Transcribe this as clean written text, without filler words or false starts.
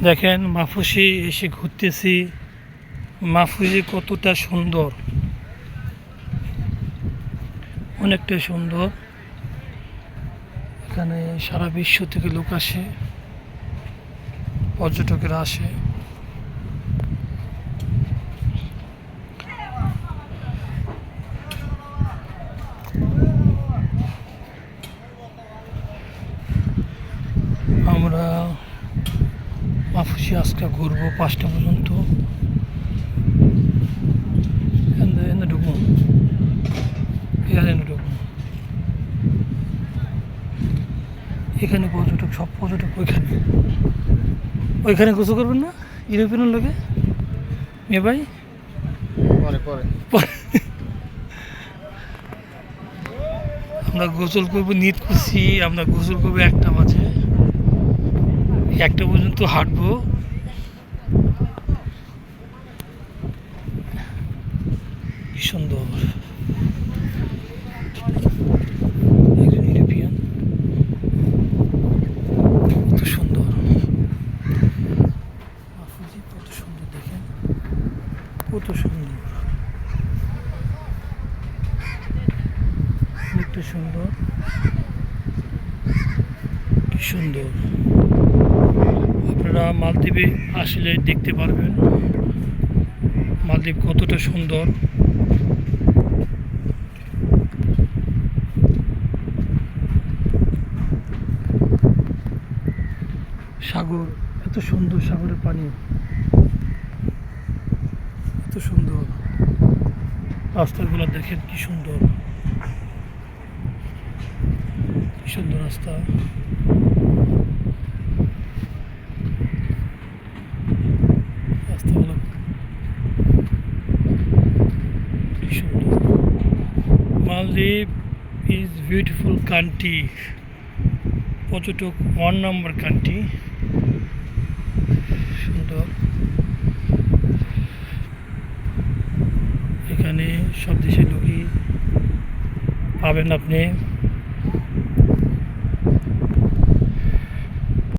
দেখেন মাফুসি এসে ঘুরতেছি। মাফুসি কতটা সুন্দর, অনেকটা সুন্দর। এখানে সারা বিশ্ব থেকে লোক আসে, পর্যটকেরা আসে। আমরা মাফুসি আজকে ঘুরবো 5টা পর্যন্ত। ঢুকবো, ঢুকবো। এখানে পর্যটক, সব পর্যটক ওইখানে গোসল করবেন না ইউরোপিয়ানের লোকে মেয়ে ভাই? আমরা গোসল করবো, নিয়ত করছি আমরা গোসল করবো 1টা বাজে। 1টা পর্যন্ত হাঁটবো। কি সুন্দর, একজন ইউরোপিয়ান, কত সুন্দর। মাফুজি কত সুন্দর, দেখেন কত সুন্দর, অনেকটা সুন্দর। কি সুন্দর। আপনারা মালদ্বীপে আসলে দেখতে পারবেন মালদ্বীপ কতটা সুন্দর। সাগর, এত সুন্দর সাগরের পানি, এত সুন্দর। রাস্তাগুলো দেখেন কি সুন্দর, কি সুন্দর রাস্তা। রাস্তাগুলো কি সুন্দর। মালদ্বীপ ইজ বিউটিফুল কান্ট্রি, পর্যটক 1 নম্বর কান্ট্রি। সুন্দর, এখানে সব দেশের লোকই পাবেন আপনি।